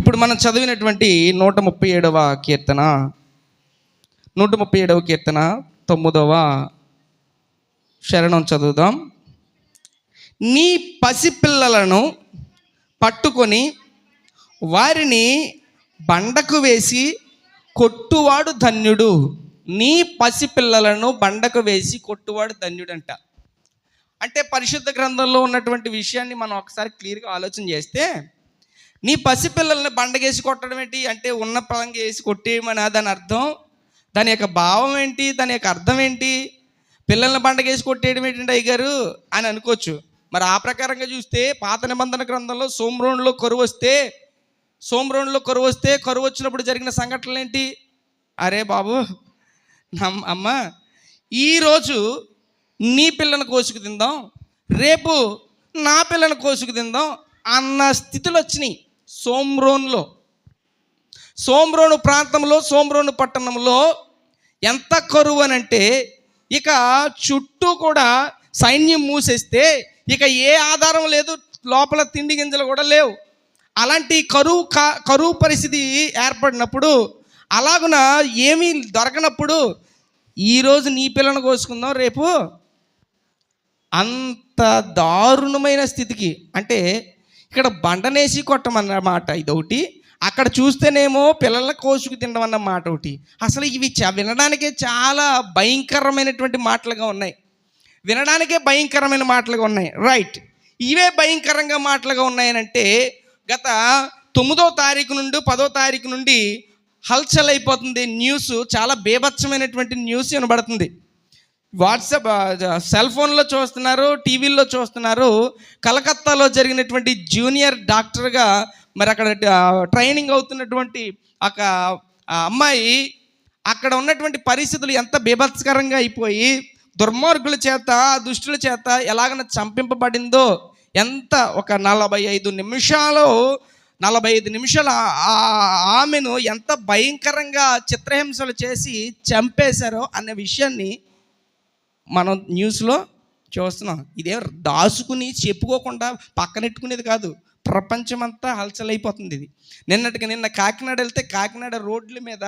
ఇప్పుడు మనం చదివినటువంటి 137వ కీర్తన 137వ కీర్తన 9వ శరణం చదువుదాం. నీ పసిపిల్లలను పట్టుకొని వారిని బండకు వేసి కొట్టువాడు ధన్యుడు. నీ పసిపిల్లలను బండకు వేసి కొట్టువాడు ధన్యుడంట. అంటే పరిశుద్ధ గ్రంథంలో ఉన్నటువంటి విషయాన్ని మనం ఒకసారి క్లియర్గా ఆలోచన చేస్తే, నీ పసిపిల్లల్ని బండగేసి కొట్టడం ఏంటి అంటే ఉన్న పలంగా వేసి కొట్టేయమని దాని అర్థం, దాని యొక్క భావం ఏంటి, దాని యొక్క అర్థం ఏంటి? పిల్లల్ని బండగేసి కొట్టేయడం ఏంటంటే అయ్యగారు అని అనుకోవచ్చు. మరి ఆ ప్రకారంగా చూస్తే పాత నిబంధన గ్రంథంలో సోమ్రోన్లో కరువు వస్తే కరువు వచ్చినప్పుడు జరిగిన సంఘటనలు ఏంటి? అరే బాబు అమ్మ, ఈరోజు నీ పిల్లను కోసుకు తిందాం, రేపు నా పిల్లను కోసుకు తిందాం అన్న స్థితిలో వచ్చినాయి. సోమ్రోను ప్రాంతంలో, సోమ్రోను పట్టణంలో ఎంత కరువు అని అంటే, ఇక చుట్టూ కూడా సైన్యం మూసేస్తే ఇక ఏ ఆధారం లేదు, లోపల తిండి గింజలు కూడా లేవు. అలాంటి కరువు పరిస్థితి ఏర్పడినప్పుడు, అలాగున ఏమీ దొరకనప్పుడు ఈరోజు నీ పిల్లను కోసుకుందాం, రేపు అంత దారుణమైన స్థితికి, అంటే ఇక్కడ బండనేసి కొట్టమన్నమాట ఇదొకటి, అక్కడ చూస్తేనేమో పిల్లల కోసుకు తినడం అన్న మాట ఒకటి. అసలు ఇవి వినడానికే చాలా భయంకరమైనటువంటి మాటలుగా ఉన్నాయి, రైట్. ఇవే భయంకరంగా మాటలుగా ఉన్నాయనంటే, గత 9వ తారీఖు నుండి 10వ తారీఖు నుండి హల్చల్ అయిపోతుంది న్యూస్. చాలా బేభత్సమైనటువంటి న్యూస్ వినబడుతుంది. వాట్సాప్, సెల్ ఫోన్లో చూస్తున్నారు, టీవీల్లో చూస్తున్నారు. కలకత్తాలో జరిగినటువంటి జూనియర్ డాక్టర్గా మరి అక్కడ ట్రైనింగ్ అవుతున్నటువంటి ఒక అమ్మాయి, అక్కడ ఉన్నటువంటి పరిస్థితులు ఎంత బీభత్సకరంగా అయిపోయి దుర్మార్గుల చేత, దుష్టుల చేత ఎలాగైనా చంపింపబడిందో, ఎంత ఒక 45 నిమిషాలు ఆమెను ఎంత భయంకరంగా చిత్రహింసలు చేసి చంపేశారో అనే విషయాన్ని మనం న్యూస్లో చూస్తున్నాం. ఇదే దాచుకుని చెప్పుకోకుండా పక్కనెట్టుకునేది కాదు, ప్రపంచమంతా హల్చలైపోతుంది ఇది. నిన్న కాకినాడ వెళ్తే, కాకినాడ రోడ్ల మీద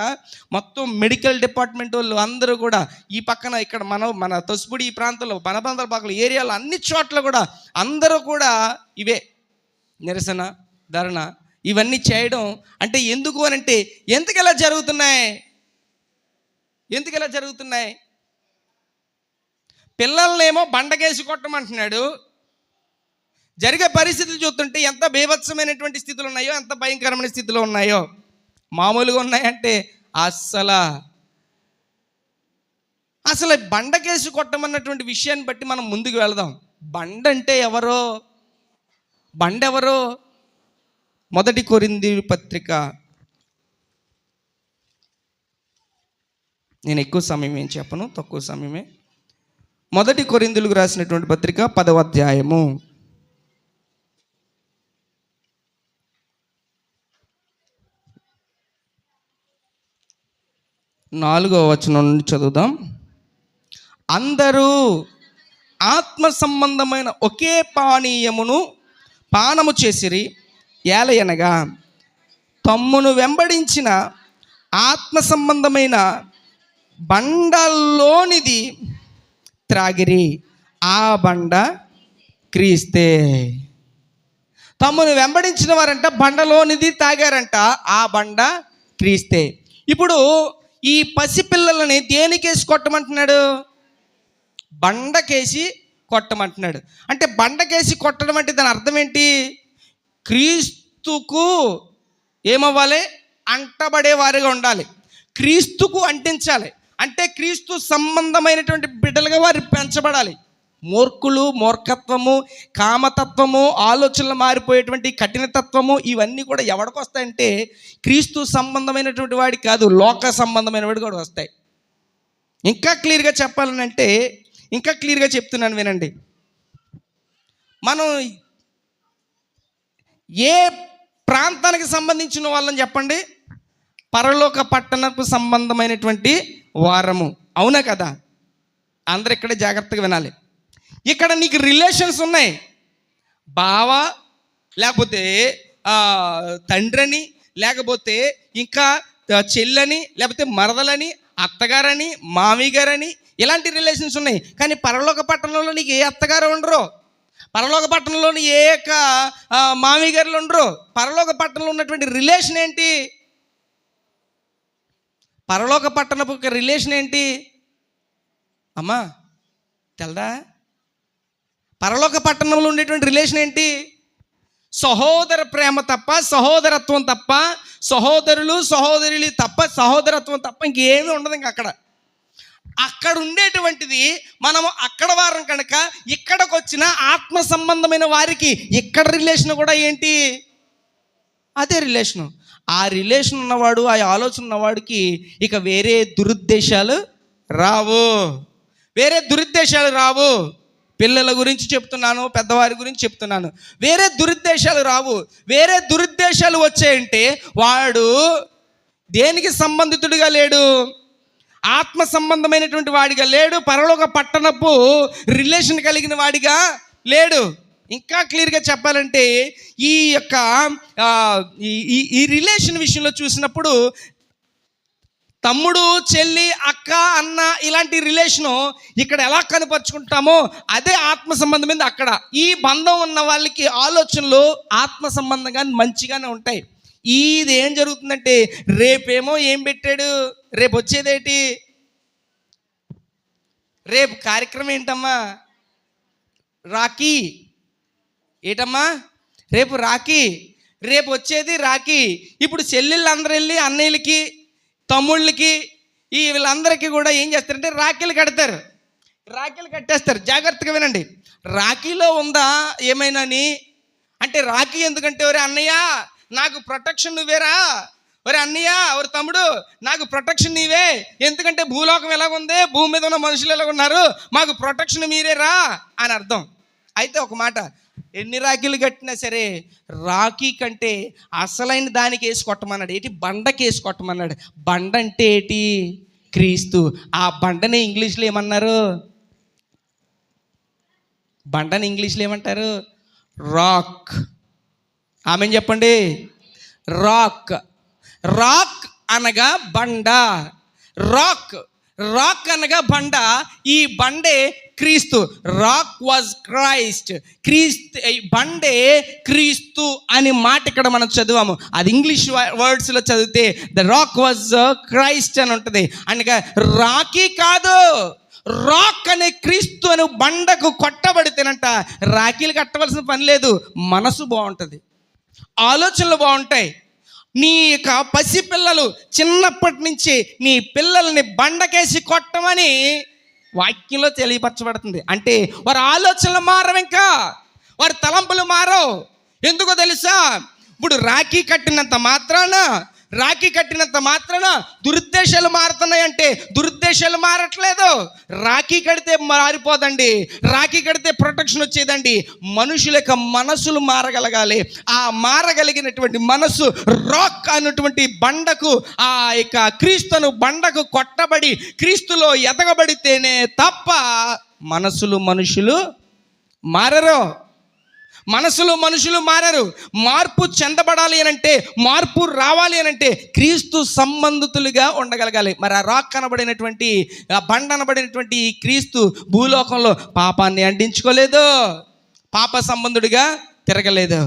మొత్తం మెడికల్ డిపార్ట్మెంట్ వాళ్ళు అందరూ కూడా, ఈ పక్కన ఇక్కడ మన తొసుపుడి ఈ ప్రాంతంలో, బనబందల పక్కల ఏరియాలో అన్ని చోట్ల కూడా అందరూ కూడా ఇవే నిరసన, ధరణ ఇవన్నీ చేయడం. అంటే ఎందుకు అని అంటే, ఎందుకు ఇలా జరుగుతున్నాయి? పిల్లల్నేమో బండగేసి కొట్టమంటున్నాడు. జరిగే పరిస్థితులు చూస్తుంటే ఎంత బీభత్సమైనటువంటి స్థితులు ఉన్నాయో, ఎంత భయంకరమైన స్థితిలో ఉన్నాయో. మామూలుగా ఉన్నాయంటే అసలు బండకేసి కొట్టమన్నటువంటి విషయాన్ని బట్టి మనం ముందుకు వెళదాం. బండ అంటే ఎవరో? మొదటి కొరింథీయుల పత్రిక, నేను ఎక్కువ సమయం ఏం చెప్పను, తక్కువ సమయమే. మొదటి కొరింథీయులకు రాసినటువంటి పత్రిక 10వ అధ్యాయము 4వ వచనం నుండి చదువుదాం. అందరూ ఆత్మ సంబంధమైన ఒకే పానీయమును పానము చేసిరి, ఏలయనగా తమ్మును వెంబడించిన ఆత్మ సంబంధమైన బండలోనిది త్రాగిరి, ఆ బండ క్రీస్తే. తమ్మును వెంబడించిన వారంట బండలోనిది తాగారంట, ఆ బండ క్రీస్తే. ఇప్పుడు ఈ పసిపిల్లలని దేనికేసి కొట్టమంటున్నాడు? బండకేసి కొట్టమంటున్నాడు. అంటే బండకేసి కొట్టడం అంటే దాని అర్థం ఏంటి? క్రీస్తుకు ఏమవ్వాలి? అంటబడే వారిగా ఉండాలి, క్రీస్తుకు అంటించాలి. అంటే క్రీస్తు సంబంధమైనటువంటి బిడ్డలుగా వారు పెంచబడాలి. మూర్ఖత్వము, కామతత్వము, ఆలోచనలు మారిపోయేటువంటి కఠినతత్వము, ఇవన్నీ కూడా ఎవడికి వస్తాయంటే క్రీస్తు సంబంధమైనటువంటి వాడికి కాదు, లోక సంబంధమైన వాడికి కూడా వస్తాయి. ఇంకా క్లియర్గా చెప్పాలనంటే, ఇంకా క్లియర్గా చెప్తున్నాను వినండి. మనం ఏ ప్రాంతానికి సంబంధించిన వాళ్ళని చెప్పండి? పరలోక పట్టణకు సంబంధమైనటువంటి వారము, అవునా కదా? అందరు ఇక్కడే జాగ్రత్తగా వినాలి. ఇక్కడ నీకు రిలేషన్స్ ఉన్నాయి, బావ లేకపోతే తండ్రిని లేకపోతే ఇంకా చెల్లని, లేకపోతే మరదలని, అత్తగారని, మామయ్య గారని, ఇలాంటి రిలేషన్స్ ఉన్నాయి. కానీ పరలోక పట్టణంలో నీకు ఏ అత్తగారు ఉండరు, పరలోక పట్టణంలోని ఏ యొక్క మామయ్య గారులు ఉండరు. పరలోక పట్టణంలో ఉన్నటువంటి రిలేషన్ ఏంటి? పరలోక పట్టణపు రిలేషన్ ఏంటి అమ్మా తెల్దా? పరలోక పట్టణంలో ఉండేటువంటి రిలేషన్ ఏంటి? సహోదర ప్రేమ తప్ప, సహోదరత్వం తప్ప, సహోదరులు సహోదరులు తప్ప, సహోదరత్వం తప్ప ఇంకేమీ ఉండదు. ఇంక అక్కడ ఉండేటువంటిది మనము అక్కడ వారం కనుక ఇక్కడికి వచ్చిన ఆత్మ సంబంధమైన వారికి ఇక్కడ రిలేషన్ కూడా ఏంటి? అదే రిలేషను. ఆ రిలేషన్ ఉన్నవాడు, ఆ ఆలోచన ఉన్నవాడికి ఇక వేరే దురుద్దేశాలు రావు, వేరే దురుద్దేశాలు రావు. పిల్లల గురించి చెప్తున్నాను, పెద్దవారి గురించి చెప్తున్నాను. వేరే దురుద్దేశాలు రావు. వేరే దురుద్దేశాలు వచ్చాయంటే వాడు దేనికి సంబంధితుడిగా లేడు? ఆత్మ సంబంధమైనటువంటి వాడిగా లేడు, పరలోక పట్టణపు రిలేషన్ కలిగిన వాడిగా లేడు. ఇంకా క్లియర్గా చెప్పాలంటే ఈ యొక్క ఈ రిలేషన్ విషయంలో చూసినప్పుడు తమ్ముడు, చెల్లి, అక్క, అన్న ఇలాంటి రిలేషను ఇక్కడ ఎలా కనపరుచుకుంటామో అదే ఆత్మ సంబంధమైనది అక్కడ. ఈ బంధం ఉన్న వాళ్ళకి ఆలోచనలు ఆత్మ సంబంధంగా మంచిగానే ఉంటాయి. ఇది ఏం జరుగుతుందంటే రేపేమో ఏం పెట్టాడు, రేపు వచ్చేదేంటి, రేపు కార్యక్రమం ఏంటమ్మా, రాఖీ ఏటమ్మా, రేపు రాఖీ, రేపు వచ్చేది రాఖీ. ఇప్పుడు చెల్లెళ్ళు అందరూ వెళ్ళి అన్నయ్యలకి, తమ్ముళ్ళకి, వీళ్ళందరికీ కూడా ఏం చేస్తారంటే రాఖీలు కడతారు. రాఖీలు కట్టేస్తారు. జాగ్రత్తగా వినండి. రాఖీలో ఉందా ఏమైనాని అంటే, రాఖీ ఎందుకంటే ఒరే అన్నయ్య నాకు ప్రొటెక్షన్ నువ్వేరా, ఒరే అన్నయ్య ఒరే తమ్ముడు నాకు ప్రొటెక్షన్ నీవే, ఎందుకంటే భూలోకం ఎలాగుంది, భూమి మీద ఉన్న మనుషులు ఎలాగున్నారు, మాకు ప్రొటెక్షన్ మీరేరా అని అర్థం. అయితే ఒక మాట, ఎన్ని రాఖీలు కట్టినా సరే రాఖీ కంటే అసలైన దానికి వేసి కొట్టమన్నాడు. ఏంటి? బండకి వేసి కొట్టమన్నాడు. బండ అంటే ఏంటి? క్రీస్తు. ఆ బండని ఇంగ్లీష్లో ఏమన్నారు? బండని ఇంగ్లీష్లో ఏమంటారు? రాక్. ఆమెను చెప్పండి. రాక్. రాక్ అనగా బండ. రాక్, రాక్ అనగా బండ. ఈ బండే క్రీస్తు. Rock was Christ. క్రీస్తు, బండే క్రీస్తు అని మాట ఇక్కడ మనం చదివాము. అది ఇంగ్లీష్ వర్డ్స్లో చదివితే ద రాక్ వాజ్ క్రైస్ట్ అని ఉంటుంది. అనగా రాఖీ కాదు, రాక్ అనే క్రీస్తు అని బండకు కొట్టబడితేనంట రాఖీలు కట్టవలసిన పని లేదు. మనసు బాగుంటుంది, ఆలోచనలు బాగుంటాయి. నీ యొక్క పసిపిల్లలు చిన్నప్పటి నుంచి నీ పిల్లల్ని బండకేసి కొట్టమని వాక్యంలో తెలియపరచబడుతుంది. అంటే వారి ఆలోచనలు మారవు, ఇంకా వారి తలంపులు మారవు. ఎందుకో తెలుసా? ఇప్పుడు రాఖీ కట్టినంత మాత్రాన దురుద్దేశాలు మారుతున్నాయంటే దురుద్దేశాలు మారట్లేదు. రాఖీ కడితే మారిపోదండి, రాఖీ కడితే ప్రొటెక్షన్ వచ్చేదండి. మనుషుల యొక్క మనసులు మారగలగాలి. ఆ మారగలిగినటువంటి మనసు రాక్ అన్నటువంటి బండకు, ఆ యొక్క క్రీస్తును బండకు కొట్టబడి క్రీస్తులో ఎదగబడితేనే తప్ప మనుషులు మారరు. మనుషులు మారరు. మార్పు చెందబడాలి అనంటే, మార్పు రావాలి అనంటే క్రీస్తు సంబంధితులుగా ఉండగలగాలి. మరి ఆ రాక్ అనబడినటువంటి, ఆ బండ అనబడినటువంటి ఈ క్రీస్తు భూలోకంలో పాపాన్ని అంటించుకోలేదు, పాప సంబంధుడిగా తిరగలేదు.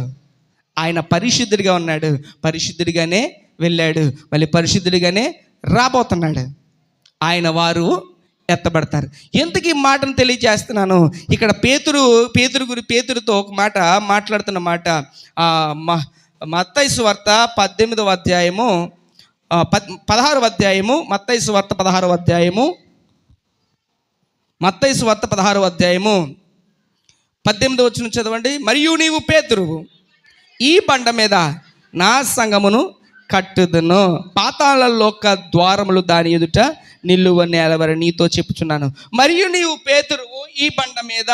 ఆయన పరిశుద్ధుడిగా ఉన్నాడు, పరిశుద్ధుడిగానే వెళ్ళాడు, మళ్ళీ పరిశుద్ధుడిగానే రాబోతున్నాడు. ఆయన వారు ఎత్తబడతారు. ఎందుకు ఈ మాటను తెలియజేస్తున్నాను? ఇక్కడ పేతురుతో ఒక మాట మాట్లాడుతున్న మాట మత్తయి సువార్త 18వ అధ్యాయము 16వ అధ్యాయము మత్తయి సువార్త 16వ అధ్యాయము 18వ వచనం చదవండి. మరియు నీవు పేతురువు, ఈ బండ మీద నా సంఘమును కట్టుదును, పాతాళలోక ద్వారములు దాని ఎదుట నిలువ నేలవరి నీతో చెప్పుచున్నాను. మరియు నీవు పేతురువు, ఈ బండ మీద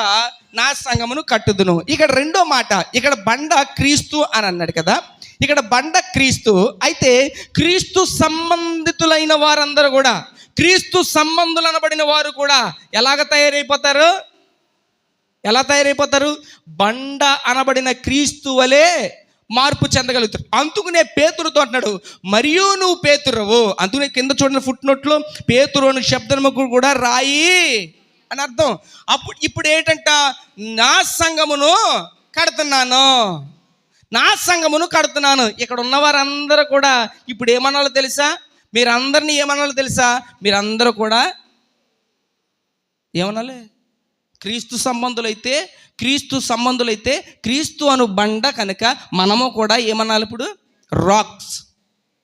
నా సంఘమును కట్టుదును. ఇక్కడ రెండో మాట, ఇక్కడ బండ క్రీస్తు అని అన్నాడు కదా, ఇక్కడ బండ క్రీస్తు. అయితే క్రీస్తు సంబంధితులైన వారందరూ కూడా, క్రీస్తు సంబంధులు అనబడిన వారు కూడా ఎలా తయారైపోతారు? బండ అనబడిన క్రీస్తు వలె మార్పు చెందగలుగుతారు. అందుకునే పేతురుతో అంటున్నాడు, మరియు నువ్వు పేతురువు. అందుకనే కింద చూడండి ఫుట్ నోట్లో, పేతురు అను శబ్దము కూడా రాయి అని అర్థం. ఇప్పుడు ఏంటంట, నా సంఘమును కడుతున్నాను, నా సంఘమును కడుతున్నాను. ఇక్కడ ఉన్న వారందరూ కూడా ఇప్పుడు ఏమన్నాలో తెలుసా? మీరందరినీ ఏమన్నాలో తెలుసా? మీరందరూ కూడా ఏమనాలి? క్రీస్తు సంబంధులైతే క్రీస్తు అను బండ కనుక మనము కూడా ఏమనాలి? ఇప్పుడు రాక్స్.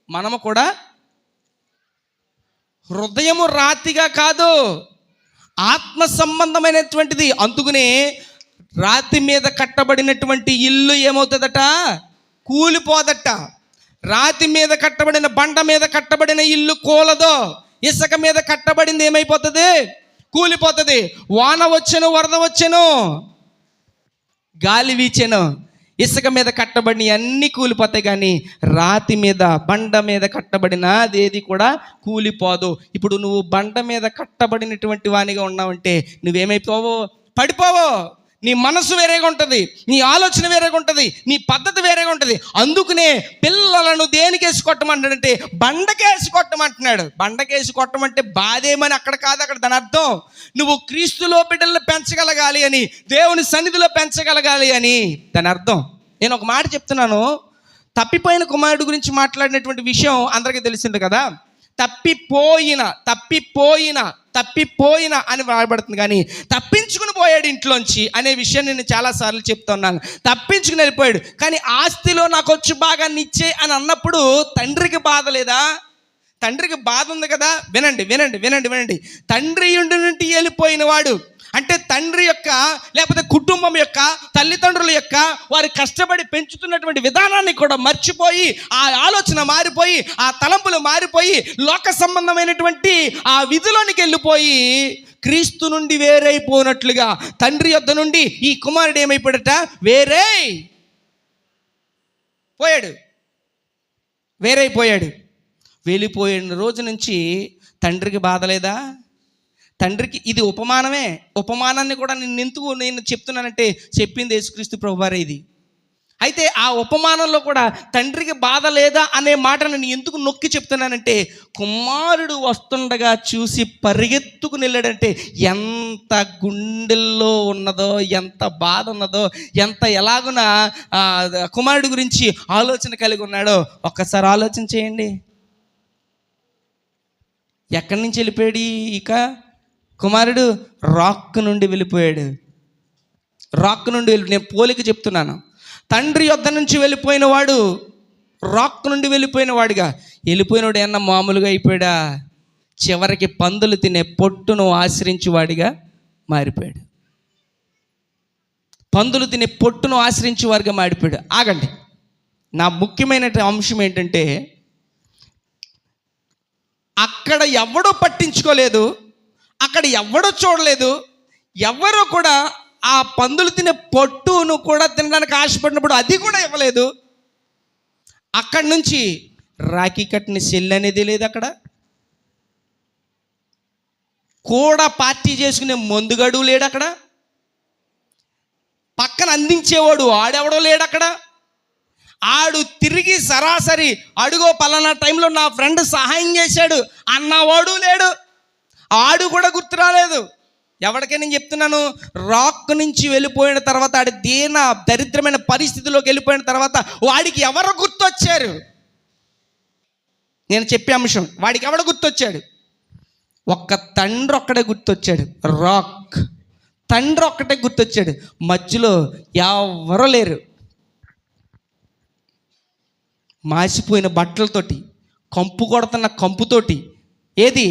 మనము కూడా హృదయము రాతిగా కాదు, ఆత్మ సంబంధమైనటువంటిది. అందుకనే రాతి మీద కట్టబడినటువంటి ఇల్లు ఏమవుతుందట? కూలిపోదట. రాతి మీద కట్టబడిన, బండ మీద కట్టబడిన ఇల్లు కూలదో. ఇసుక మీద కట్టబడింది ఏమైపోతుంది? కూలిపోతుంది. వాన వచ్చెను, వరద వచ్చెను, గాలి వీచెను, ఇసుక మీద కట్టబడిన అన్నీ కూలిపోతాయి, కానీ రాతి మీద, బండ మీద కట్టబడిన అదేది కూడా కూలిపోదు. ఇప్పుడు నువ్వు బండ మీద కట్టబడినటువంటి వానిగా ఉన్నావంటే నువ్వేమైపోవో? పడిపోవో. నీ మనసు వేరేగా ఉంటుంది, నీ ఆలోచన వేరేగా ఉంటుంది, నీ పద్ధతి వేరేగా ఉంటుంది. అందుకనే పిల్లలను దేనికి వేసి కొట్టమంటాడంటే బండకేసి కొట్టమంటున్నాడు. బండకేసి కొట్టమంటే బాధేమని అక్కడ కాదు, అక్కడ దాని అర్థం నువ్వు క్రీస్తులో బిడ్డలను పెంచగలగాలి అని, దేవుని సన్నిధిలో పెంచగలగాలి అని దాని అర్థం. నేను ఒక మాట చెప్తున్నాను, తప్పిపోయిన కుమారుడు గురించి మాట్లాడినటువంటి విషయం అందరికీ తెలిసింది కదా. తప్పిపోయిన అని రాయబడుతుంది, కానీ తప్పించుకుని పోయాడు ఇంట్లోంచి అనే విషయాన్ని నేను చాలాసార్లు చెప్తున్నాను. తప్పించుకుని వెళ్ళిపోయాడు, కానీ ఆస్తిలో నాకు వచ్చి భాగాన్ని ఇచ్చే అని అన్నప్పుడు తండ్రికి బాధ లేదా? తండ్రికి బాధ ఉంది కదా. వినండి. తండ్రి ఇంటి నుండి వెళ్ళిపోయిన వాడు అంటే తండ్రి యొక్క, లేకపోతే కుటుంబం యొక్క, తల్లిదండ్రుల యొక్క వారి కష్టపడి పెంచుతున్నటువంటి విధానాన్ని కూడా మర్చిపోయి, ఆ ఆలోచన మారిపోయి, ఆ తలంపులు మారిపోయి, లోక సంబంధమైనటువంటి ఆ విధిలోనికి వెళ్ళిపోయి క్రీస్తు నుండి వేరైపోయినట్లుగా తండ్రి యొద్ద నుండి ఈ కుమారుడు ఏమైపోయాడట? వేరైపోయాడు. వెళ్ళిపోయిన రోజు నుంచి తండ్రికి బాధ లేదా? తండ్రికి ఇది ఉపమానమే. ఉపమానాన్ని కూడా నేను చెప్తున్నానంటే చెప్పింది యేసుక్రీస్తు ప్రభువారే ఇది. అయితే ఆ ఉపమానంలో కూడా తండ్రికి బాధ లేదా అనే మాట నేను ఎందుకు నొక్కి చెప్తున్నానంటే, కుమారుడు వస్తుండగా చూసి పరిగెత్తుకుని వెళ్ళాడంటే ఎంత గుండెల్లో ఉన్నదో, ఎంత బాధ ఉన్నదో, ఎలాగున కుమారుడు గురించి ఆలోచన కలిగి ఉన్నాడో ఒక్కసారి ఆలోచన చేయండి. ఎక్కడి నుంచి వెళ్ళిపోయాడు ఇక కుమారుడు? రాక్ నుండి వెళ్ళిపోయాడు. నేను పోలిక చెప్తున్నాను. తండ్రి యొద్ద నుంచి వెళ్ళిపోయిన వాడు, రాక్ నుండి వెళ్ళిపోయిన వాడుగా వెళ్ళిపోయినవాడు ఏమన్నా మామూలుగా అయిపోయాడా? చివరికి పందులు తినే పొట్టును ఆశ్రయించి వాడిగా మారిపోయాడు. పందులు తినే పొట్టును ఆశ్రయించి వాడిగా మారిపోయాడు. ఆగండి, నా ముఖ్యమైన అంశం ఏంటంటే, అక్కడ ఎవడో పట్టించుకోలేదు, అక్కడ ఎవడో చూడలేదు, ఎవరు కూడా ఆ పందులు తినే పొట్టును కూడా తినడానికి ఆశపడినప్పుడు అది కూడా ఇవ్వలేదు. అక్కడి నుంచి రాఖీ కట్టిన సెల్ అనేది లేదు, అక్కడ కూడా పార్టీ చేసుకునే మందుగడు లేడు, అక్కడ పక్కన అందించేవాడు ఆడెవడో లేడు, అక్కడ ఆడు తిరిగి సరాసరి అడుగో పలానా టైంలో నా ఫ్రెండ్ సహాయం చేశాడు అన్నవాడు లేడు, ఆడు కూడా గుర్తు రాలేదు. ఎవరికైనా నేను చెప్తున్నాను, రాక్ నుంచి వెళ్ళిపోయిన తర్వాత, ఆడి దరిద్రమైన పరిస్థితిలోకి వెళ్ళిపోయిన తర్వాత వాడికి ఎవరు గుర్తొచ్చారు? నేను చెప్పే అంశం, వాడికి ఎవడు గుర్తొచ్చాడు? ఒక్క తండ్రి ఒక్కడే గుర్తొచ్చాడు. రాక్ తండ్రి ఒక్కటే గుర్తొచ్చాడు, మధ్యలో ఎవరూ లేరు. మాసిపోయిన బట్టలతోటి, కంపు కొడుతున్న కంపుతోటి, ఏది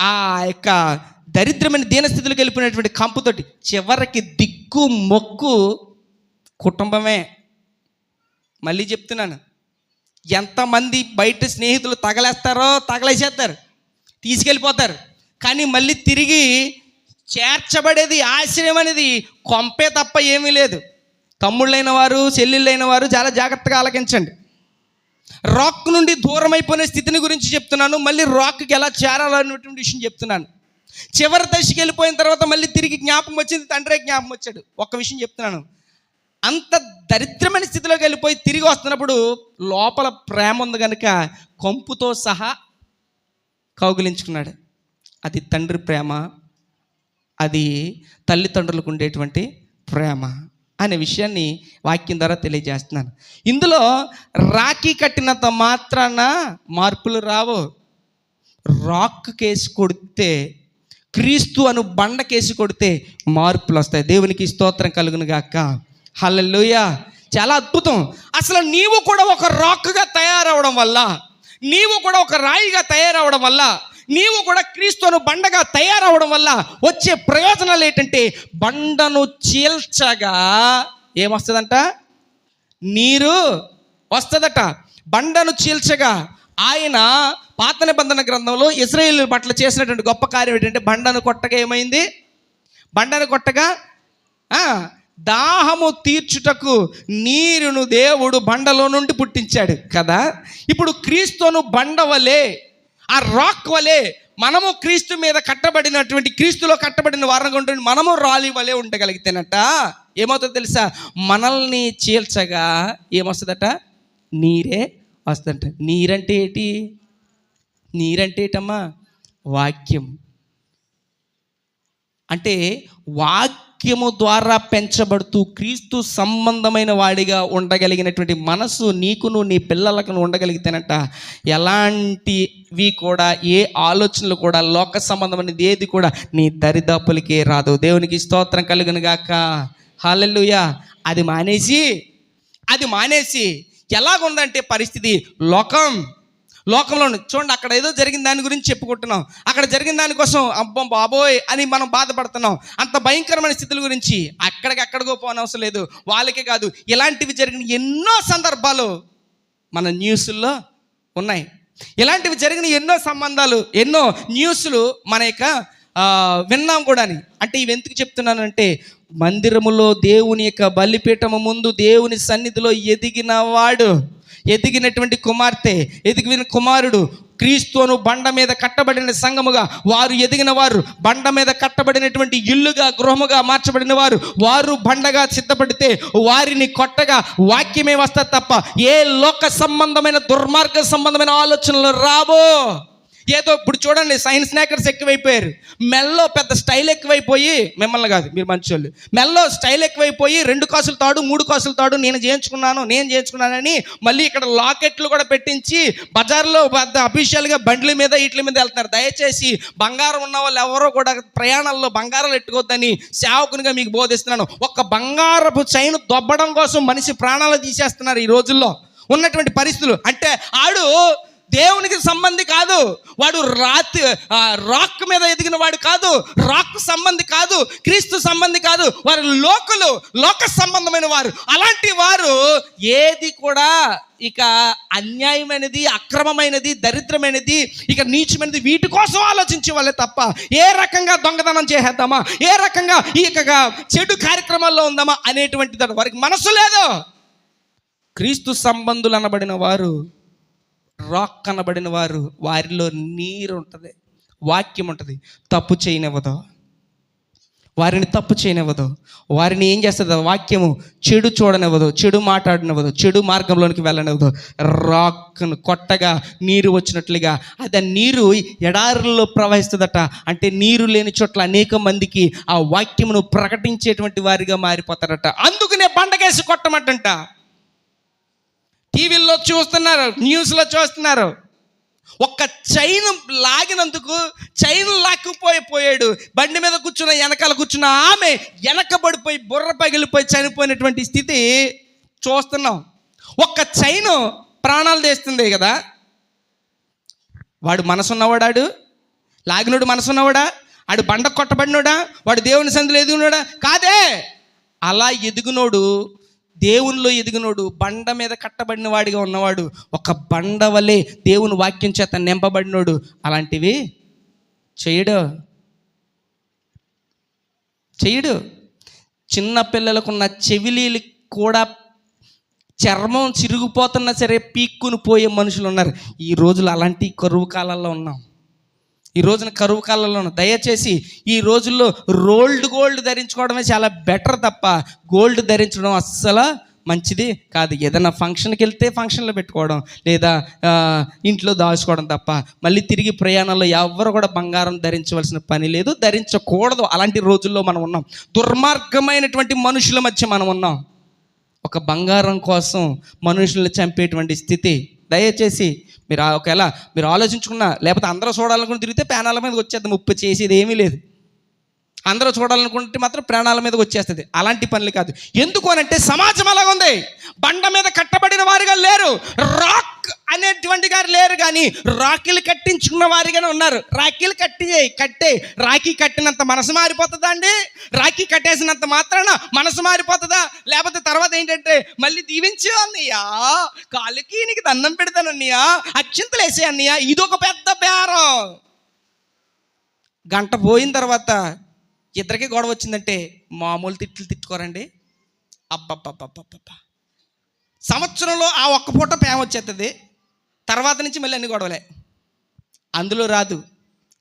ఆ యొక్క దరిద్రమైన దీనస్థితిలోకి వెళ్ళిపోయినటువంటి కంపుతోటి, చివరికి దిక్కు మొక్కు కుటుంబమే. మళ్ళీ చెప్తున్నాను, ఎంతమంది బయట స్నేహితులు తగలేసేస్తారు, తీసుకెళ్ళిపోతారు, కానీ మళ్ళీ తిరిగి చేర్చబడేది, ఆశ్రయం అనేది కొంపే తప్ప ఏమీ లేదు. తమ్ముళ్ళైన వారు, చెల్లెళ్ళైన వారు చాలా జాగ్రత్తగా ఆలకించండి. రాక్ నుండి దూరం అయిపోయిన స్థితిని గురించి చెప్తున్నాను, మళ్ళీ రాక్కి ఎలా చేరాలన్నటువంటి విషయం చెప్తున్నాను. చివరి దశకి వెళ్ళిపోయిన తర్వాత మళ్ళీ తిరిగి జ్ఞాపకం వచ్చింది, తండ్రే జ్ఞాపకం వచ్చాడు. ఒక్క విషయం చెప్తున్నాను, అంత దరిద్రమైన స్థితిలోకి వెళ్ళిపోయి తిరిగి వస్తున్నప్పుడు లోపల ప్రేమ ఉంది కనుక కంపుతో సహా కౌగిలించుకున్నాడు. అది తండ్రి ప్రేమ, అది తల్లిదండ్రులకు ఉండేటువంటి ప్రేమ అనే విషయాన్ని వాక్యం ద్వారా తెలియజేస్తున్నాను. ఇందులో రాఖీ కట్టినంత మాత్రాన మార్పులు రావు. రాక్ కేసు కొడితే, క్రీస్తు అను బండ కేసు కొడితే మార్పులు వస్తాయి. దేవునికి స్తోత్రం కలుగును గాక. హల్లెలూయా. చాలా అద్భుతం. అసలు నీవు కూడా ఒక రాక్గా తయారవడం వల్ల, నీవు కూడా ఒక రాయిగా తయారవడం వల్ల, నీవు కూడా క్రీస్తును బండగా తయారవడం వల్ల వచ్చే ప్రయోజనాలు ఏంటంటే, బండను చీల్చగా ఏమొస్తుందంట? నీరు వస్తుందట. బండను చీల్చగా ఆయన పాత నిబంధన గ్రంథంలో ఇశ్రాయేలు పట్ల చేసినటువంటి గొప్ప కార్యం ఏంటంటే, బండను కొట్టగా ఏమైంది? బండను కొట్టగా దాహము తీర్చుటకు నీరును దేవుడు బండలో నుండి పుట్టించాడు కదా. ఇప్పుడు క్రీస్తును బండ వలె, ఆ రాక్ వలె మనము క్రీస్తు మీద కట్టబడినటువంటి, క్రీస్తులో కట్టబడిన వారంగా ఉంటుంది. మనము రాలి వలె ఉండగలిగితేనట ఏమవుతుందో తెలుసా? మనల్ని చీల్చగా ఏమొస్తుందట? నీరే వస్తుందట. నీరంటే ఏంటి? నీరంటే ఏంటమ్మా? వాక్యం. అంటే వాక్యము ద్వారా పెంచబడుతూ క్రీస్తు సంబంధమైన వాడిగా ఉండగలిగినటువంటి మనసు నీకును నీ పిల్లలకు ఉండగలిగితేనట ఎలాంటివి కూడా, ఏ ఆలోచనలు కూడా, లోక సంబంధమైనది ఏది కూడా నీ దరిదాపులకే రాదు. దేవునికి స్తోత్రం కలుగును గాక. హల్లెలూయా. అది మానేసి ఎలాగుందంటే పరిస్థితి, లోకంలో చూడండి, అక్కడ ఏదో జరిగిన దాని గురించి చెప్పుకుంటున్నాం, అక్కడ జరిగిన దానికోసం అబ్బో బాబోయ్ అని మనం బాధపడుతున్నాం. అంత భయంకరమైన స్థితుల గురించి అక్కడికక్కడికో పోనవసరం లేదు. వాళ్ళకే కాదు, ఇలాంటివి జరిగిన ఎన్నో సందర్భాలు మన న్యూస్లో ఉన్నాయి. ఇలాంటివి జరిగిన ఎన్నో సంబంధాలు, ఎన్నో న్యూస్లు మన యొక్క విన్నాం కూడా. అంటే ఇవి ఎందుకు చెప్తున్నానంటే, మందిరములో దేవుని యొక్క బలిపీఠము ముందు దేవుని సన్నిధిలో ఎదిగినటువంటి కుమార్తె, ఎదిగిన కుమారుడు, క్రీస్తును బండ మీద కట్టబడిన సంఘముగా వారు ఎదిగిన వారు, బండ మీద కట్టబడినటువంటి ఇల్లుగా, గృహముగా మార్చబడిన వారు బండగా సిద్ధపడితే వారిని కొట్టగా వాక్యమే వస్తుంది తప్ప ఏ లోక సంబంధమైన దుర్మార్గ సంబంధమైన ఆలోచనలు రావో. ఏదో ఇప్పుడు చూడండి, సైన్స్ స్నాకర్స్ ఎక్కువైపోయారు, మెల్లో పెద్ద స్టైల్ ఎక్కువైపోయి, మిమ్మల్ని కాదు మీరు మంచోళ్ళు, మెల్లో స్టైల్ ఎక్కువైపోయి 2 కాసులు తాడు 3 కాసులు తాడు నేను చేయించుకున్నానని మళ్ళీ ఇక్కడ లాకెట్లు కూడా పెట్టించి బజార్లో పెద్ద అఫీషియల్గా బండ్ల మీద వీటి మీద వెళ్తున్నారు. దయచేసి బంగారం ఉన్న వాళ్ళు ఎవరో కూడా ప్రయాణాల్లో బంగారాలు ఎట్టుకోవద్దని సేవకునిగా మీకు బోధిస్తున్నాను. ఒక్క బంగారపు చైన్ దొబ్బడం కోసం మనిషి ప్రాణాలు తీసేస్తున్నారు ఈ రోజుల్లో ఉన్నటువంటి పరిస్థితులు. అంటే ఆడు దేవునికి సంబంధి కాదు, వాడు రాక్ మీద ఎదిగిన వాడు కాదు, రాక్ సంబంధి కాదు, క్రీస్తు సంబంధి కాదు, వారు లోక సంబంధమైన వారు. అలాంటి వారు ఏది కూడా ఇక అన్యాయమైనది, అక్రమమైనది, దరిద్రమైనది, ఇక నీచమైనది వీటి కోసం ఆలోచించే వాళ్ళే తప్ప ఏ రకంగా దొంగతనం చేసేద్దామా, ఏ రకంగా ఇక చెడు కార్యక్రమాల్లో ఉందామా అనేటువంటి వారికి మనసు లేదు. క్రీస్తు సంబంధులు అనబడిన వారు, రాక్ కనబడిన వారు, వారిలో నీరు ఉంటుంది, వాక్యం ఉంటుంది. వారిని తప్పు చేయనివ్వదు. వారిని ఏం చేస్తుంది? వాక్యము చెడు చూడనివ్వదు, చెడు మాట్లాడనివ్వదు, చెడు మార్గంలోనికి వెళ్ళనివ్వదు. రాక్ను కొట్టగా నీరు వచ్చినట్లుగా అది నీరు ఎడారుల్లో ప్రవహిస్తుందట. అంటే నీరు లేని చోట్ల అనేక మందికి ఆ వాక్యమును ప్రకటించేటువంటి వారిగా మారిపోతారట. అందుకనే బండకేసి కొట్టమంటంట. టీవీల్లో చూస్తున్నారు, న్యూస్లో చూస్తున్నారు. ఒక్క చైన్ లాగినందుకు చైన్ లాక్కుపోయాడు. బండి మీద వెనకాల కూర్చున్న ఆమె వెనకబడిపోయి బుర్ర పగిలిపోయి చనిపోయినటువంటి స్థితి చూస్తున్నాం. ఒక్క చైన్ ప్రాణాలు తీస్తుంది కదా. వాడు మనసున్నవాడాడు, లాగినోడు మనసున్నవాడా? ఆడు బండ కొట్టబడినోడా? వాడు దేవుని సన్నిధిలో ఎదిగినోడా? కాదే. అలా ఎదిగినోడు, దేవునిలో ఎదిగినోడు, బండ మీద కట్టబడిన వాడిగా ఉన్నవాడు, ఒక బండ వలె దేవుని వాక్యం చేత నింపబడినోడు అలాంటివి చేయడు. చిన్న పిల్లలకున్న చెవిలీలు కూడా చర్మం చిరిగిపోతున్నా సరే పీక్కుని పోయే మనుషులు ఉన్నారు. ఈ రోజులు అలాంటి కరువు కాలాల్లో ఉన్నాం. ఈ రోజున కరువు కాలంలోనూ దయచేసి ఈ రోజుల్లో రోల్డ్ గోల్డ్ ధరించుకోవడమే చాలా బెటర్ తప్ప గోల్డ్ ధరించడం అస్సలు మంచిది కాదు. ఏదైనా ఫంక్షన్కి వెళ్తే ఫంక్షన్లో పెట్టుకోవడం, లేదా ఇంట్లో దాచుకోవడం తప్ప మళ్ళీ తిరిగి ప్రయాణంలో ఎవరు కూడా బంగారం ధరించవలసిన పని లేదు, ధరించకూడదు. అలాంటి రోజుల్లో మనం ఉన్నాం. దుర్మార్గమైనటువంటి మనుషుల మధ్య మనం ఉన్నాం. ఒక బంగారం కోసం మనుషుల్ని చంపేటువంటి స్థితి. దయచేసి మీరు ఒకవేళ మీరు ఆలోచించుకున్నా, లేకపోతే అందరూ చూడాలనుకుని తిరిగితే ప్రాణాల మీదకి వచ్చేది. ముప్పు చేసేది ఏమీ లేదు. అందరూ చూడాలనుకుంటే మాత్రం ప్రాణాల మీదకి వచ్చేస్తుంది. అలాంటి పనులు కాదు. ఎందుకు అనంటే సమాజం అలాగ ఉంది. బండ మీద కట్టబడిన వారిగా లేరు, రాక్ అనేటువంటి గారు లేరు, కానీ రాఖీలు కట్టించుకున్న వారిగానే ఉన్నారు. రాఖీలు కట్టే రాఖీ కట్టినంత మనసు మారిపోతుందా అండి? రాఖీ కట్టేసినంత మాత్రాన మనసు మారిపోతుందా? లేకపోతే తర్వాత ఏంటంటే మళ్ళీ దీవించు అన్నయ్యా, కాలుకి నీకు దండం పెడతాను అన్నయ్యా, అక్షింతలు వేసే అన్నయ్యా. ఇదొక పెద్ద బేరం. గంట పోయిన తర్వాత ఇద్దరికి గొడవ వచ్చిందంటే మామూలు తిట్టుకోరండి. అబ్బబ్బబ్బబ్బబ్బ, సంవత్సరంలో ఆ ఒక్క పూట ప్రేమ వచ్చేస్తుంది. తర్వాత నుంచి మళ్ళీ అన్ని గొడవలే. అందులో రాదు.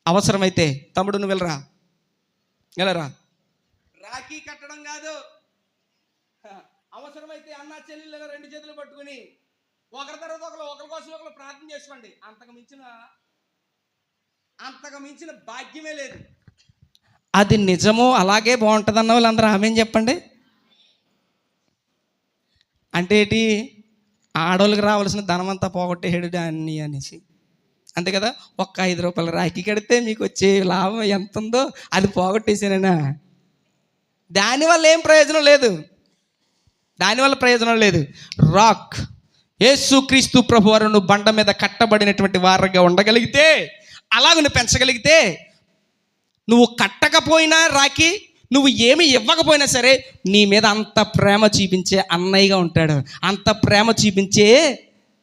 అవసరమైతే తమ్ముడు నువ్వు వెళ్ళరా, రాఖీ కట్టడం కాదు, అవసరమైతే అన్న చెల్లెలు రెండు చేతులు పట్టుకుని ఒకరి తర్వాత ఒకరి కోసం ఒకరు ప్రార్థన చేసుకోండి. అంతకు మించిన భాగ్యమే లేదు. అది నిజమో అలాగే బాగుంటుంది అన్న వాళ్ళందరూ ఆమె చెప్పండి. అంటే ఏంటి? ఆడవాళ్ళకి రావాల్సిన ధనమంతా పోగొట్టేడు అన్నీ అనేసి, అంతే కదా. ఒక్క 5 రూపాయలు రాఖీ కడితే మీకు వచ్చే లాభం ఎంత ఉందో అది పోగొట్టేసానేనా? దానివల్ల ఏం ప్రయోజనం లేదు. రాక్ యేసుక్రీస్తు ప్రభువారు నువ్వు బండ మీద కట్టబడినటువంటి వారుగా ఉండగలిగితే, అలాగ నువ్వు పెంచగలిగితే, నువ్వు కట్టకపోయినా రాఖీ, నువ్వు ఏమి ఇవ్వకపోయినా సరే నీ మీద అంత ప్రేమ చూపించే అన్నయ్యగా ఉంటాడు, అంత ప్రేమ చూపించే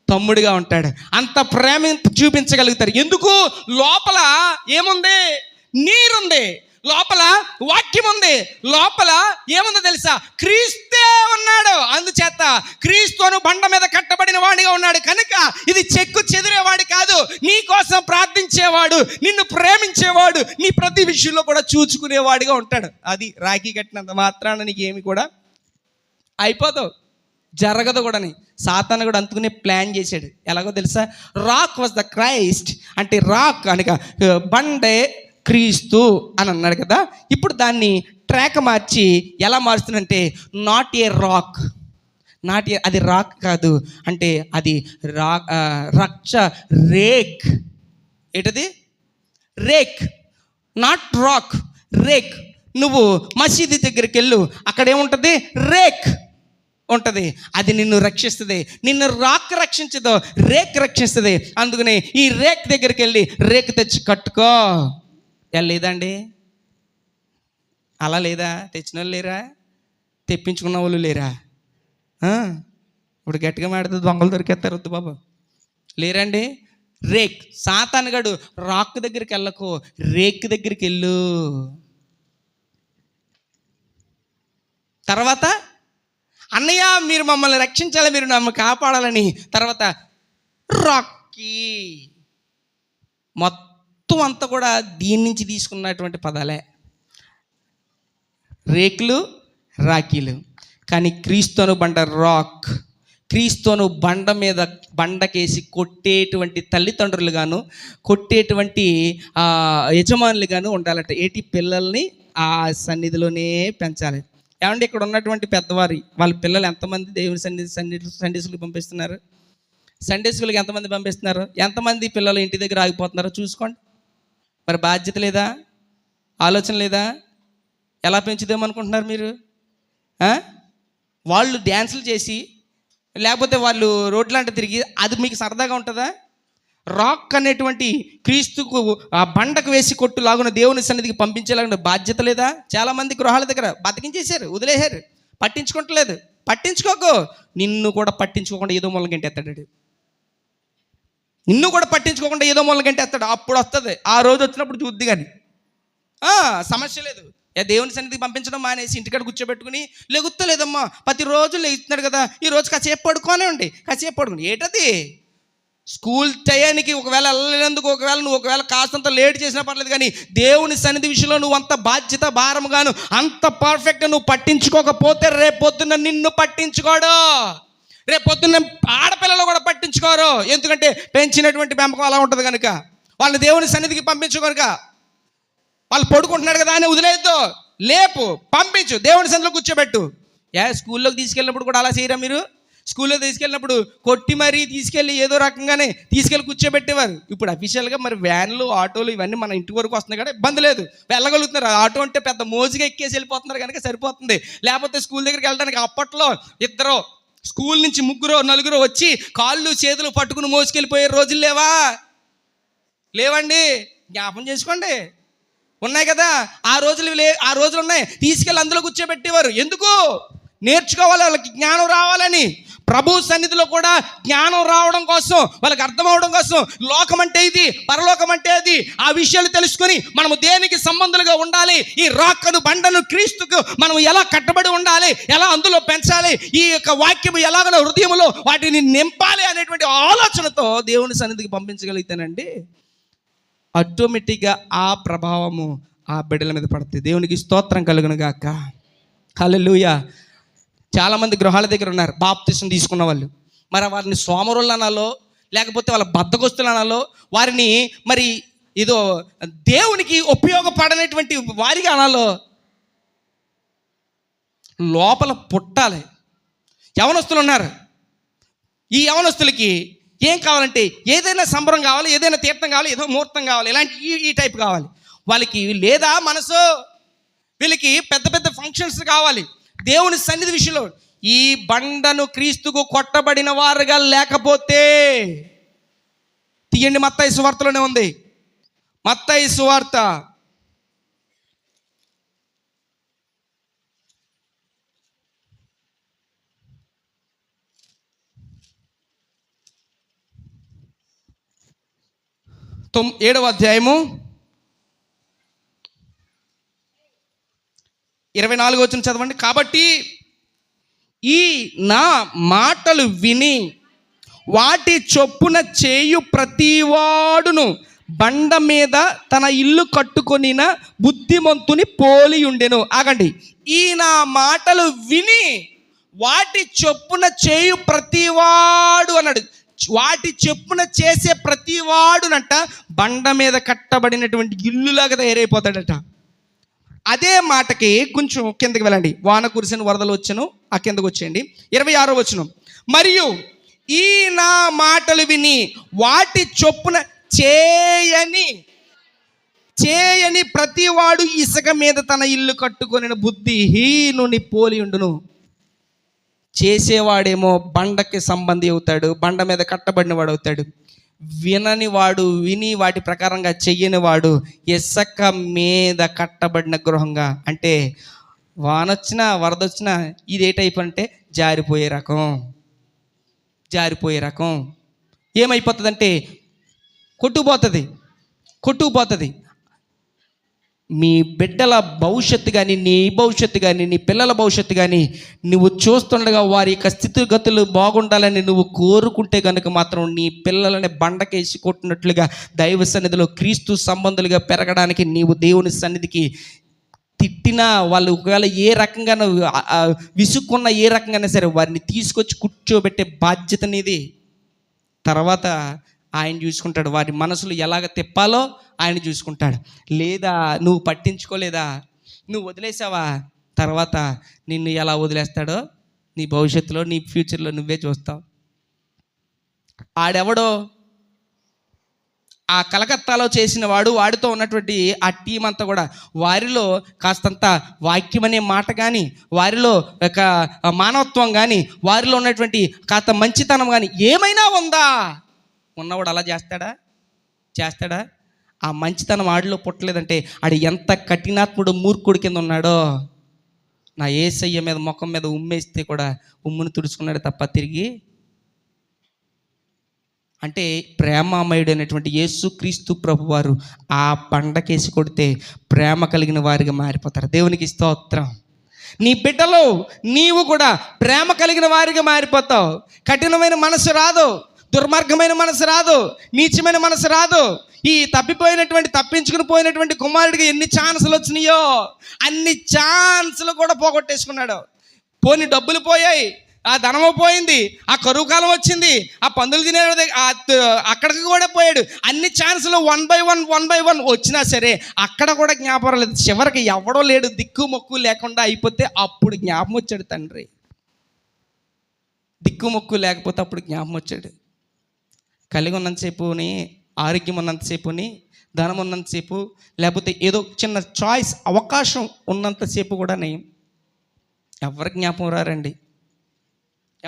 తమ్ముడిగా ఉంటాడు, అంత ప్రేమ చూపించగలుగుతారు. ఎందుకు? లోపల ఏముంది? నీరుంది. లోపల వాక్యం ఉంది. లోపల ఏముందో తెలుసా? క్రీస్తే ఉన్నాడు. అందుచేత క్రీస్తును బండ మీద కట్టబడిన వాడిగా ఉన్నాడు కనుక ఇది చెక్కు చెదిరేవాడు కాదు, నీ కోసం ప్రార్థించేవాడు, నిన్ను ప్రేమించేవాడు, నీ ప్రతి విషయంలో కూడా చూచుకునేవాడిగా ఉంటాడు. అది రాఖీ కట్టినంత మాత్రాన నీకు ఏమి కూడా అయిపోతావు, జరగదు కూడాని. సాతాను కూడా అందుకునే ప్లాన్ చేశాడు. ఎలాగో తెలుసా? Rock was the Christ. అంటే రాక్ అనగా బండే క్రీస్తు అని అన్నాడు కదా. ఇప్పుడు దాన్ని ట్రాక్ మార్చి ఎలా మారుస్తుందంటే నాట్ ఏ రాక్, అది రాక్ కాదు, అంటే అది రేక్. ఏంటది? Rake, not rock, rake. నువ్వు మసీదు దగ్గరికి వెళ్ళు, అక్కడ ఏముంటుంది? రేక్ ఉంటుంది. అది నిన్ను రక్షిస్తుంది. నిన్ను రాక్ రక్షించదు, రేక్ రక్షిస్తుంది. అందుకనే ఈ రేక్ దగ్గరికి వెళ్ళి రేక్ తెచ్చి కట్టుకో. లేదండి, అలా లేదా? తెచ్చిన వాళ్ళు లేరా? తెప్పించుకున్న వాళ్ళు లేరా? ఇప్పుడు గట్టిగా మాడుతుంది, దొంగలు దొరికేస్తారు. వద్దు బాబు, లేరండి. రేక్. సాతానుగాడు రాక్ దగ్గరికి వెళ్ళకు, రేక్ దగ్గరికి వెళ్ళు. తర్వాత అన్నయ్య మీరు మమ్మల్ని రక్షించాలి, మీరు మమ్మల్ని కాపాడాలని. తర్వాత రాకీ. మొత్తం అంతా కూడా దీని నుంచి తీసుకున్నటువంటి పదాలే, రేకులు, రాఖీలు. కానీ క్రీస్తును బండ రాక్. క్రీస్తును బండ మీద బండకేసి కొట్టేటువంటి తల్లిదండ్రులు గాను, కొట్టేటువంటి యజమానులు గాను ఉండాలట. ఏటి? పిల్లల్ని ఆ సన్నిధిలోనే పెంచాలి. ఏమంటే ఇక్కడ ఉన్నటువంటి పెద్దవారి వాళ్ళ పిల్లలు ఎంతమంది దేవుని సండే స్కూల్కి పంపిస్తున్నారు? సండే స్కూల్కి ఎంతమంది పంపిస్తున్నారు? ఎంతమంది పిల్లలు ఇంటి దగ్గర ఆగిపోతున్నారో చూసుకోండి. మరి బాధ్యత లేదా? ఆలోచన లేదా? ఎలా పెంచుదామనుకుంటున్నారు మీరు? వాళ్ళు డ్యాన్సులు చేసి, లేకపోతే వాళ్ళు రోడ్లంటే తిరిగి, అది మీకు సరదాగా ఉంటుందా? రాక్ అనేటువంటి క్రీస్తుకు ఆ బండకు వేసి కొట్టు లాగున దేవుని సన్నిధికి పంపించేలాగా బాధ్యత లేదా? చాలామంది గృహాల దగ్గర బతికించేశారు, వదిలేశారు, పట్టించుకోవట్లేదు. పట్టించుకోకు. నిన్ను కూడా పట్టించుకోకుండా ఏదో మూలం గంటేస్తాడు. నిన్ను కూడా పట్టించుకోకుండా ఏదో మూలం గంటేస్తాడు. అప్పుడు వస్తుంది, ఆ రోజు వచ్చినప్పుడు చూద్ది. కానీ సమస్య లేదు. దేవుని సన్నిధికి పంపించడం మానేసి ఇంటికాడ కూర్చోబెట్టుకుని లేదమ్మా, ప్రతిరోజు లేస్తున్నాడు కదా, ఈరోజు కాసేపు పడుకోనే ఉండి, కాసేపు పడుకుని. ఏంటది? స్కూల్ టయానికి ఒకవేళ వెళ్ళలేనందుకు నువ్వు కాస్తంత లేట్ చేసినా పర్లేదు, కానీ దేవుని సన్నిధి విషయంలో నువ్వు అంత బాధ్యత భారముగాను అంత పర్ఫెక్ట్గా నువ్వు పట్టించుకోకపోతే రేపొద్దున నిన్ను పట్టించుకోడు. రేపొద్దున్న ఆడపిల్లలు కూడా పట్టించుకోరు. ఎందుకంటే పెంచినటువంటి పెంపకం అలా ఉంటుంది కనుక. వాళ్ళని దేవుని సన్నిధికి పంపించు కనుక. వాళ్ళు పడుకుంటున్నాడు కదా అని వదిలేద్దు, లేపు, పంపించు, దేవుని సన్నిధిలో కూర్చోబెట్టు. స్కూల్లోకి తీసుకెళ్ళినప్పుడు కూడా అలా చేయరా మీరు? స్కూల్లో తీసుకెళ్ళినప్పుడు కొట్టి మరీ తీసుకెళ్ళి ఏదో రకంగానే తీసుకెళ్ళి కూర్చోబెట్టేవారు. ఇప్పుడు అఫీషియల్గా మరి వ్యాన్లు, ఆటోలు ఇవన్నీ మన ఇంటి వరకు వస్తున్నాయి కదా, ఇబ్బంది లేదు, వెళ్ళగలుగుతున్నారు. ఆటో అంటే పెద్ద మోజుగా ఎక్కేసి వెళ్ళిపోతున్నారు కనుక సరిపోతుంది. లేకపోతే స్కూల్ దగ్గరికి వెళ్ళడానికి అప్పట్లో ఇద్దరు స్కూల్ నుంచి 3-4 వచ్చి కాళ్ళు చేతులు పట్టుకుని మోసుకెళ్ళిపోయే రోజులు లేవండి. జ్ఞాపం చేసుకోండి, ఉన్నాయి కదా ఆ రోజులు ఉన్నాయి. తీసుకెళ్ళి అందులో కూర్చోబెట్టేవారు. ఎందుకు? నేర్చుకోవాలి, వాళ్ళకి జ్ఞానం రావాలని. ప్రభు సన్నిధిలో కూడా జ్ఞానం రావడం కోసం, వాళ్ళకి అర్థం అవడం కోసం, లోకం అంటే ఇది, పరలోకం అంటే అది, ఆ విషయాలు తెలుసుకొని మనము దేనికి సంబంధులుగా ఉండాలి, ఈ రాకను బండను క్రీస్తుకు మనం ఎలా కట్టబడి ఉండాలి, ఎలా అందులో పెంచాలి, ఈ యొక్క వాక్యము ఎలాగో హృదయంలో వాటిని నింపాలి అనేటువంటి ఆలోచనతో దేవుని సన్నిధికి పంపించగలిగితేనండి ఆటోమేటిక్గా ఆ ప్రభావము ఆ బిడ్డల మీద పడుతుంది. దేవునికి స్తోత్రం కలుగును గాక. హల్లెలూయా. చాలామంది గృహాల దగ్గర ఉన్నారు బాప్తిసం తీసుకున్న వాళ్ళు. మరి వారిని సోమరులు అనాలో, లేకపోతే వాళ్ళ బద్ధకొస్తులు అనాలో, వారిని మరి ఏదో దేవునికి ఉపయోగపడనటువంటి వారిగా అనాలో, లోపల పుట్టాలి. యవనస్తులు ఉన్నారు. ఈ యవనస్తులకి ఏం కావాలంటే ఏదైనా సంబరం కావాలి, ఏదైనా తీర్థం కావాలి, ఏదో ముహూర్తం కావాలి, ఇలాంటి ఈ టైప్ కావాలి వాళ్ళకి. లేదా మనసు వీళ్ళకి పెద్ద పెద్ద ఫంక్షన్స్ కావాలి. దేవుని సన్నిధి విషయంలో ఈ బండను క్రీస్తుకు కొట్టబడిన వారుగా లేకపోతే, తీయండి, మత్తయి సువార్తలోనే ఉంది. మత్తయి సువార్త 7వ అధ్యాయము 24వ వచనం చదవండి. కాబట్టి ఈ నా మాటలు విని వాటి చొప్పున చేయు ప్రతివాడును బండ మీద తన ఇల్లు కట్టుకొనిన బుద్ధిమంతుని పోలి ఉండెను. ఆగండి. ఈ నా మాటలు విని వాటి చొప్పున చేయు ప్రతివాడు అన్నాడు. వాటి చొప్పున చేసే ప్రతివాడునంట బండ మీద కట్టబడినటువంటి ఇల్లులాగా తయారైపోతాడట. అదే మాటకి కొంచెం కిందకి వెళ్ళండి. వాన కురిసిన వరదలు వచ్చను, ఆ కిందకు వచ్చేయండి. 26వ వచనం. మరియు ఈ నా మాటలు విని వాటి చొప్పున చేయని ప్రతివాడు ఇసుక మీద తన ఇల్లు కట్టుకొనిన బుద్ధిహీనుని పోలి ఉండును. చేసేవాడేమో బండకి సంబంధి అవుతాడు, బండ మీద కట్టబడిన వాడు అవుతాడు. విని వాటి ప్రకారంగా చెయ్యని వాడు ఇసుక మీద కట్టబడిన గృహంగా, అంటే వానొచ్చినా వరదొచ్చినా ఇది ఏ టైప్ అంటే జారిపోయే రకం. ఏమైపోతుందంటే కొట్టుకుపోతుంది. మీ బిడ్డల భవిష్యత్తు కానీ, నీ భవిష్యత్తు కానీ, నీ పిల్లల భవిష్యత్తు కానీ నువ్వు చూస్తుండగా వారి యొక్క స్థితిగతులు బాగుండాలని నువ్వు కోరుకుంటే కనుక మాత్రం నీ పిల్లలని బండకేసి కొట్టినట్లుగా దైవ సన్నిధిలో క్రీస్తు సంబంధులుగా పెరగడానికి నీవు దేవుని సన్నిధికి తిట్టినా, వాళ్ళు ఒకవేళ ఏ రకంగా విసుక్కున్న ఏ రకంగానే సరే వారిని తీసుకొచ్చి కూర్చోబెట్టే బాధ్యత నీది. తర్వాత ఆయన చూసుకుంటాడు. వారి మనసులు ఎలాగ తిప్పాలో ఆయన చూసుకుంటాడు. లేదా నువ్వు పట్టించుకోలేదా, నువ్వు వదిలేసావా, తర్వాత నిన్ను ఎలా వదిలేస్తాడో నీ భవిష్యత్తులో, నీ ఫ్యూచర్లో నువ్వే చూస్తావు. ఆడెవడో ఆ కలకత్తాలో చేసిన వాడితో ఉన్నటువంటి ఆ టీం అంతా కూడా వారిలో కాస్తంత వాక్యం అనే మాట కానీ, వారిలో ఒక మానవత్వం కానీ, వారిలో ఉన్నటువంటి కాస్త మంచితనం కానీ ఏమైనా ఉందా? ఉన్నవాడు అలా చేస్తాడా? ఆ మంచితనం ఆడిలో పుట్టలేదంటే ఆడు ఎంత కఠినాత్ముడు, మూర్ఖుడి కింద ఉన్నాడో. నా యేసయ్య మీద ముఖం మీద ఉమ్మేస్తే కూడా ఉమ్మును తుడుచుకున్నాడు తప్ప తిరిగి. అంటే ప్రేమామయుడు అనేటువంటి యేసుక్రీస్తు ప్రభువారు ఆ బండకేసి కొడితే ప్రేమ కలిగిన వారిగా మారిపోతారు. దేవునికి స్తోత్రం. నీ బిడ్డలో నీవు కూడా ప్రేమ కలిగిన వారిగా మారిపోతావు. కఠినమైన మనసు రాదు, దుర్మార్గమైన మనసు రాదు, నీచమైన మనసు రాదు. ఈ తప్పించుకుని పోయినటువంటి కుమారుడికి ఎన్ని ఛాన్సులు వచ్చినాయో అన్ని ఛాన్సులు కూడా పోగొట్టేసుకున్నాడు. పోని డబ్బులు పోయాయి, ఆ ధనము పోయింది, ఆ కరువు కాలం వచ్చింది, ఆ పందులు తినే అక్కడికి కూడా పోయాడు. అన్ని ఛాన్సులు 1 by 1 వచ్చినా సరే అక్కడ కూడా జ్ఞాపకం లేదు. చివరికి ఎవడో లేడు, దిక్కు మొక్కు లేకుండా అయిపోతే అప్పుడు జ్ఞాపకం వచ్చాడు తండ్రి. దిక్కు మొక్కు లేకపోతే అప్పుడు జ్ఞాపకం వచ్చాడు. కలిగి ఉన్నంతసేపుని, ఆరోగ్యం ఉన్నంతసేపుని, ధనం ఉన్నంతసేపు, లేకపోతే ఏదో చిన్న చాయిస్ అవకాశం ఉన్నంతసేపు కూడా ఎవరి జ్ఞాపకం రారండి,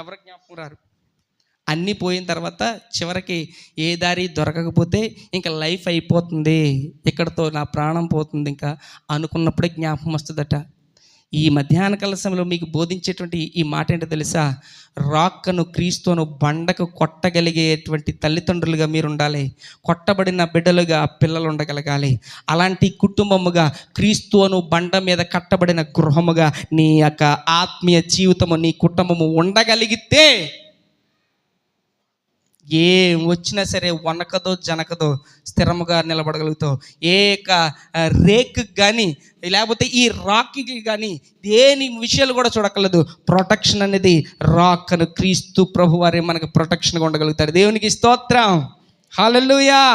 ఎవరి జ్ఞాపకం రారు. అన్నీ పోయిన తర్వాత చివరికి ఏ దారి దొరకకపోతే ఇంకా లైఫ్ అయిపోతుంది, ఇక్కడతో నా ప్రాణం పోతుంది ఇంకా అనుకున్నప్పుడే జ్ఞాపకం వస్తుందట. ఈ మధ్యాహ్న కాల సమయంలో మీకు బోధించేటువంటి ఈ మాట ఏంటో తెలుసా? రాక్కను క్రీస్తును బండకు కొట్టగలిగేటువంటి తల్లిదండ్రులుగా మీరు ఉండాలి. కొట్టబడిన బిడ్డలుగా పిల్లలు ఉండగలగాలి. అలాంటి కుటుంబముగా, క్రీస్తును బండ మీద కట్టబడిన గృహముగా నీ యొక్క ఆత్మీయ జీవితము, నీ కుటుంబము ఉండగలిగితే ఏం వచ్చినా సరే వనకదో జనకదో స్థిరముగా నిలబడగలుగుతావు. రేకు కానీ లేకపోతే ఈ రాక్కి కానీ దేని విషయాలు కూడా చూడక్కర్లేదు. ప్రొటెక్షన్ అనేది రాక్ అని క్రీస్తు ప్రభు వారే మనకు ప్రొటెక్షన్గా ఉండగలుగుతారు. దేవునికి స్తోత్రం, హల్లెలూయా.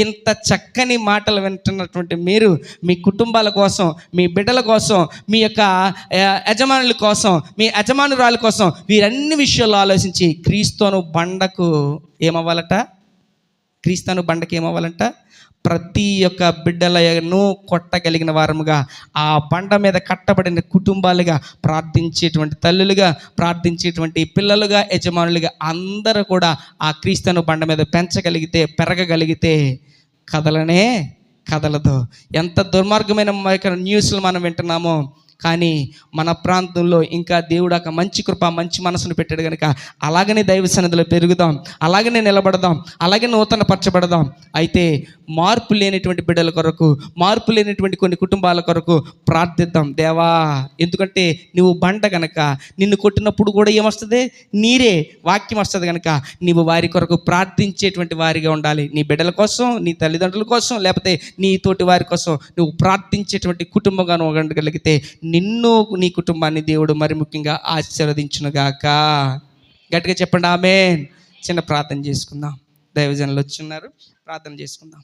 ఇంత చక్కని మాటలు వింటున్నటువంటి మీరు మీ కుటుంబాల కోసం, మీ బిడ్డల కోసం, మీ యొక్క యజమానుల కోసం, మీ యజమానురాల కోసం వీరన్ని విషయాలు ఆలోచించి క్రీస్తును బండకు ఏమవ్వాలట? క్రీస్తును బండకి ఏమవ్వాలంట? ప్రతి ఒక్క బిడ్డలను కొట్టగలిగిన వారముగా, ఆ బండ మీద కట్టబడిన కుటుంబాలుగా, ప్రార్థించేటువంటి తల్లులుగా, ప్రార్థించేటువంటి పిల్లలుగా, యజమానులుగా అందరూ కూడా ఆ క్రీస్తును బండ మీద పెంచగలిగితే, పెరగగలిగితే కదలనే కదలదు. ఎంత దుర్మార్గమైన న్యూస్లు మనం వింటున్నామో, కానీ మన ప్రాంతంలో ఇంకా దేవుడు ఒక మంచి కృప, మంచి మనసును పెట్టాడు కనుక అలాగనే దైవ సన్నిధిలో పెరుగుదాం, అలాగనే నిలబడదాం, అలాగే నూతన పరచబడదాం. అయితే మార్పు లేనటువంటి బిడ్డల కొరకు, మార్పు లేనటువంటి కొన్ని కుటుంబాల కొరకు ప్రార్థిద్దాం. దేవా, ఎందుకంటే నువ్వు బండ కనుక నిన్ను కొట్టినప్పుడు కూడా ఏమొస్తుంది? నీరే, వాక్యం వస్తుంది కనుక నీవు వారి కొరకు ప్రార్థించేటువంటి వారిగా ఉండాలి. నీ బిడ్డల కోసం, నీ తల్లిదండ్రుల కోసం, లేకపోతే నీ తోటి వారి కోసం నువ్వు ప్రార్థించేటువంటి కుటుంబంగా నువ్వు ఉండగలిగితే నిన్ను, నీ కుటుంబాన్ని దేవుడు మరి ముఖ్యంగా ఆశీర్వదించునుగాక. గట్టిగా చెప్పండి ఆమేన్. చిన్న ప్రార్థన చేసుకుందాం. దైవజనులు వచ్చున్నారు, ప్రార్థన చేసుకుందాం.